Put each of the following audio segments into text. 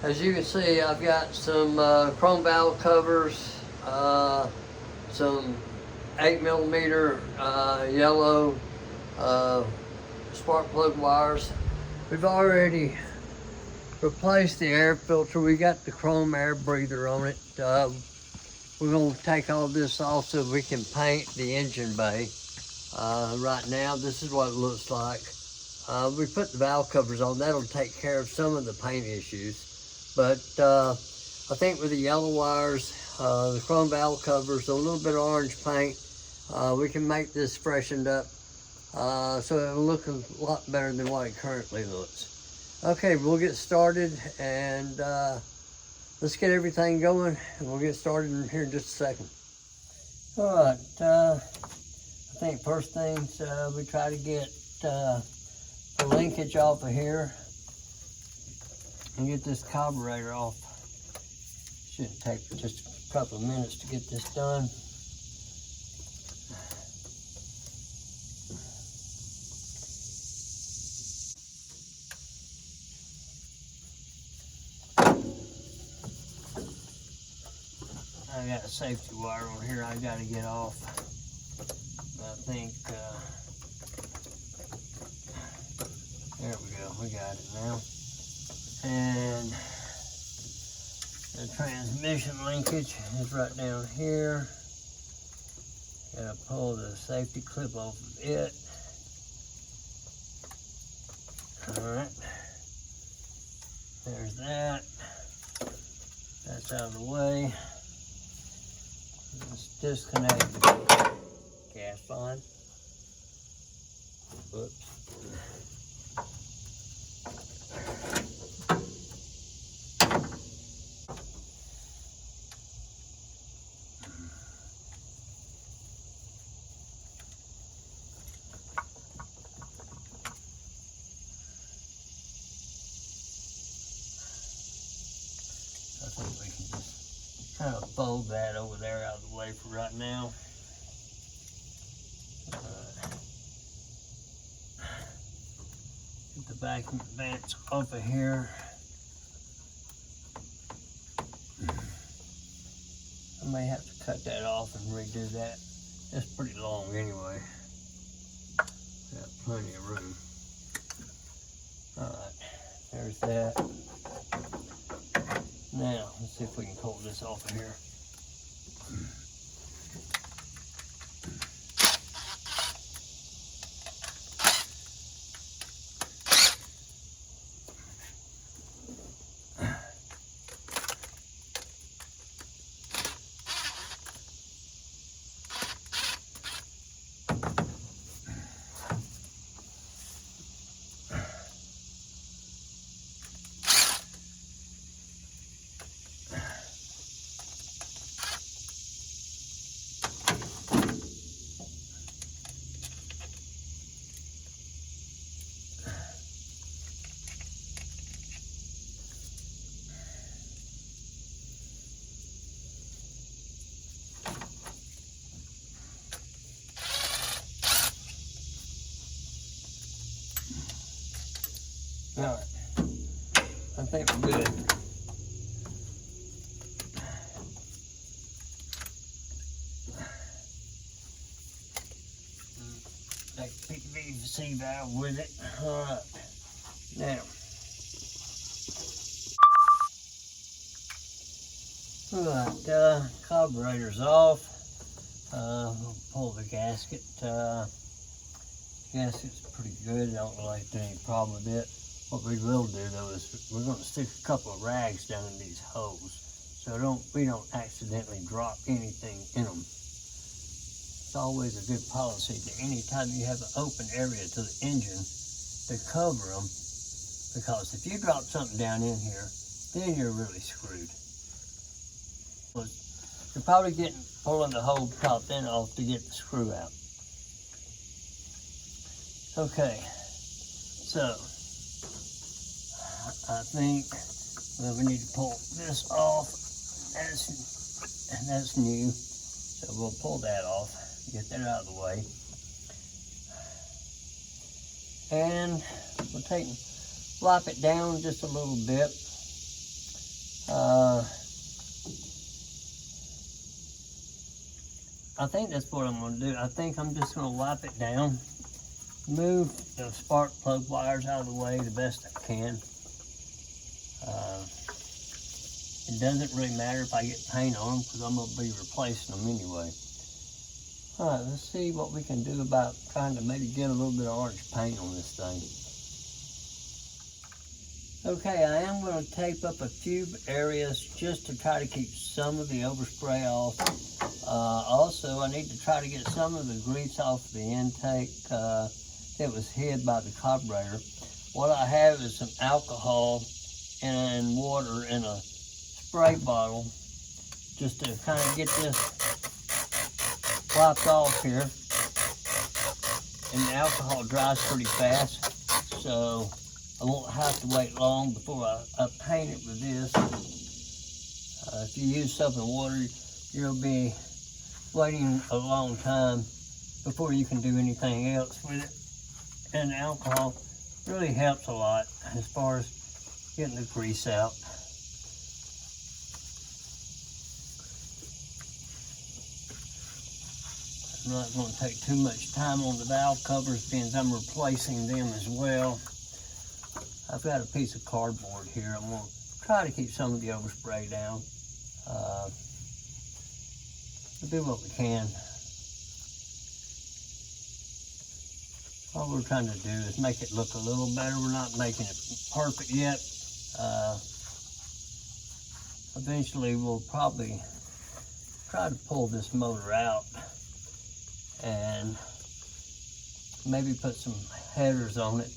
As you can see, I've got some chrome valve covers, some 8mm yellow spark plug wires. We've already replaced the air filter. We got the chrome air breather on it. We're going to take all this off so we can paint the engine bay. Right now, this is what it looks like. We put the valve covers on. That'll take care of some of the paint issues. But I think with the yellow wires, the chrome valve covers, a little bit of orange paint, we can make this freshened up so it'll look a lot better than what it currently looks. Okay, we'll get started and let's get everything going, and we'll get started in here in just a second. All right, I think first things we try to get the linkage off of here and get this carburetor off. Shouldn't take just a couple of minutes to get this done. I got a safety wire on here I got to get off. I think, there we go, we got it now. And the transmission linkage is right down here. Gotta pull the safety clip off of it. Alright. There's that. That's out of the way. Let's disconnect the gas line. Whoops. I think we can just kind of fold that over there out of the way for right now. Get the vacuum vents off of here. I may have to cut that off and redo that. It's pretty long anyway. Got plenty of room. Alright, there's that. Now, let's see if we can pull this off of here. Alright, I think we're good. Take the PVC valve with it. Alright, now. Alright, carburetor's off. We'll pull the gasket. Gasket's pretty good. I don't really have any problem with it. What we will do though is we're going to stick a couple of rags down in these holes so we don't accidentally drop anything in them. It's always a good policy that anytime you have an open area to the engine to cover them, because if you drop something down in here, then you're really screwed. You're probably pulling the whole top end off to get the screw out. Okay, so I think we need to pull this off. That's new, so we'll pull that off, get that out of the way. And we'll lop it down just a little bit. I think that's what I'm going to do. I think I'm just going to wipe it down, move the spark plug wires out of the way the best I can. It doesn't really matter if I get paint on them because I'm going to be replacing them anyway. All right, let's see what we can do about trying to maybe get a little bit of orange paint on this thing. Okay, I am going to tape up a few areas just to try to keep some of the overspray off. Also, I need to try to get some of the grease off the intake that was hid by the carburetor. What I have is some alcohol and water in a spray bottle just to kind of get this wiped off here. And the alcohol dries pretty fast, so I won't have to wait long before I paint it with this. If you use soap and water, you'll be waiting a long time before you can do anything else with it. And alcohol really helps a lot as far as getting the grease out. I'm not going to take too much time on the valve covers, since I'm replacing them as well. I've got a piece of cardboard here. I'm going to try to keep some of the overspray down. We'll do what we can. All we're trying to do is make it look a little better. We're not making it perfect yet. Eventually we'll probably try to pull this motor out and maybe put some headers on it.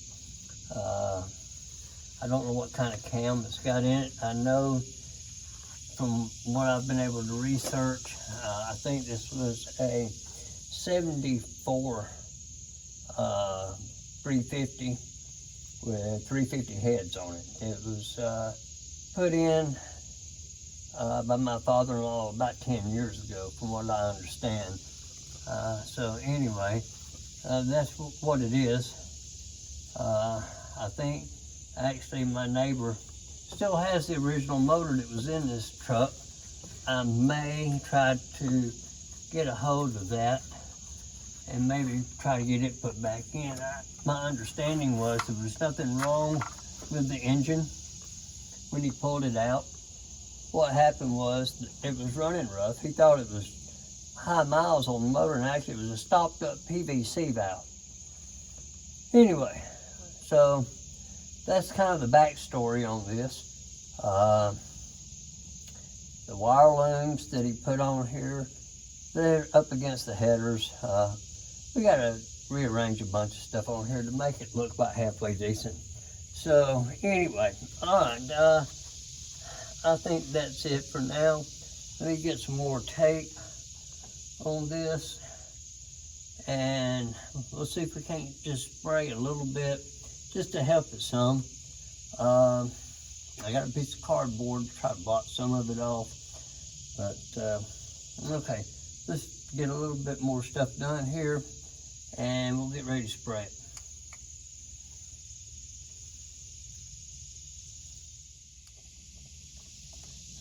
I don't know what kind of cam it's got in it. I know from what I've been able to research, I think this was a 74 350 with 350 heads on it. It was put in by my father-in-law about 10 years ago, from what I understand. So anyway, that's what it is. I think actually my neighbor still has the original motor that was in this truck. I may try to get a hold of that and maybe try to get it put back in. My understanding was there was nothing wrong with the engine when he pulled it out. What happened was it was running rough. He thought it was high miles on the motor, and actually it was a stopped up PVC valve. Anyway, so that's kind of the backstory on this. The wire looms that he put on here, they're up against the headers. We got to rearrange a bunch of stuff on here to make it look about halfway decent. So anyway, all right, I think that's it for now. Let me get some more tape on this, and we'll see if we can't just spray a little bit just to help it some. I got a piece of cardboard to try to block some of it off, but okay, let's get a little bit more stuff done here and we'll get ready to spray it.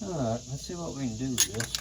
All right, let's see what we can do with this.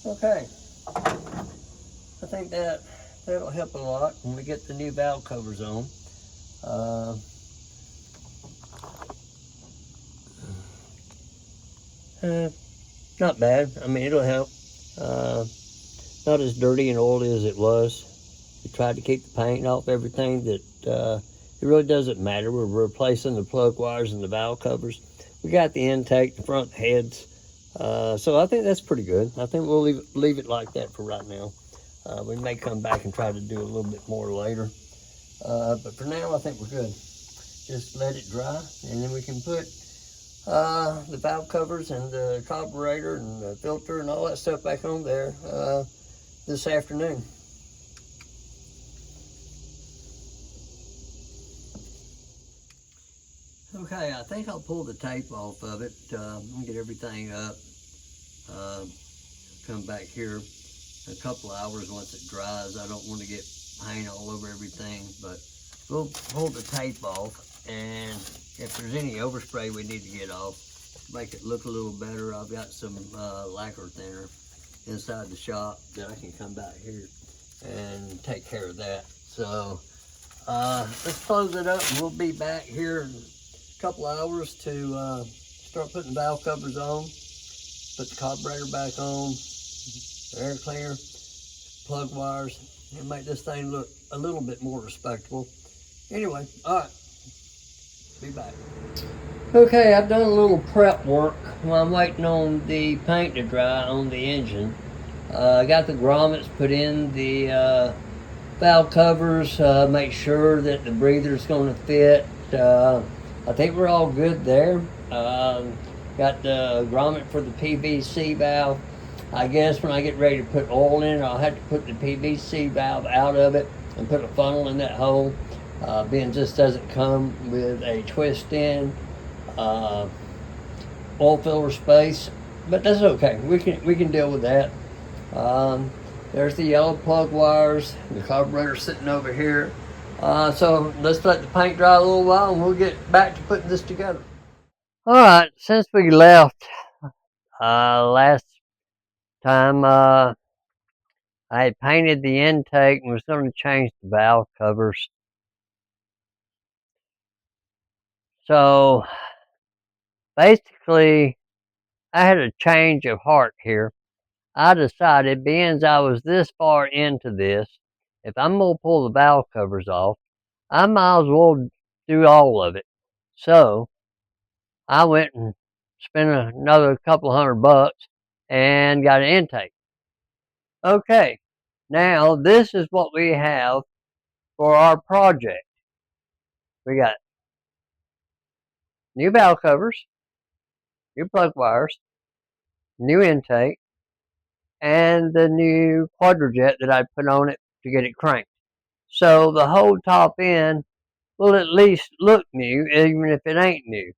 Okay, I think that'll help a lot when we get the new valve covers on. Uh, Not bad. I mean, it'll help. Uh, Not as dirty and oily as it was. We tried to keep the paint off everything. It really doesn't matter. We're replacing the plug wires and the valve covers. We got the intake, the front heads. So I think that's pretty good. I think we'll leave it like that for right now. We may come back and try to do a little bit more later. But for now, I think we're good. Just let it dry, and then we can put the valve covers and the carburetor and the filter and all that stuff back on there this afternoon. Okay, I think I'll pull the tape off of it and get everything up. Come back here in a couple of hours once it dries. I don't want to get paint all over everything, but we'll pull the tape off, and if there's any overspray we need to get off, make it look a little better, I've got some lacquer thinner inside the shop that I can come back here and take care of that. So let's close it up, and we'll be back here in a couple of hours to start putting valve covers on, put the carburetor back on, air cleaner, plug wires, and make this thing look a little bit more respectable. Anyway, all right, be back. Okay, I've done a little prep work while I'm waiting on the paint to dry on the engine. I got the grommets put in the valve covers, make sure that the breather's going to fit. I think we're all good there. Got the grommet for the PVC valve. I guess when I get ready to put oil in it, I'll have to put the PVC valve out of it and put a funnel in that hole. Being this doesn't come with a twist in oil filler space, but that's okay. We can deal with that. There's the yellow plug wires. The carburetor sitting over here. So let's let the paint dry a little while, and we'll get back to putting this together. All right, since we left last time, I had painted the intake and was going to change the valve covers. So basically, I had a change of heart here. I decided, being as I was this far into this, if I'm going to pull the valve covers off, I might as well do all of it. So I went and spent another couple $100 and got an intake. Okay, now this is what we have for our project. We got new valve covers, new plug wires, new intake, and the new quadrajet that I put on it to get it cranked. So the whole top end will at least look new, even if it ain't new.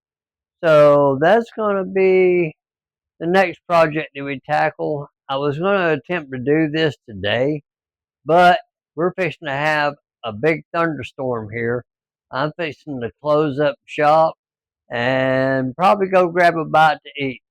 So that's going to be the next project that we tackle. I was going to attempt to do this today, but we're fixing to have a big thunderstorm here. I'm fixing to close up shop and probably go grab a bite to eat.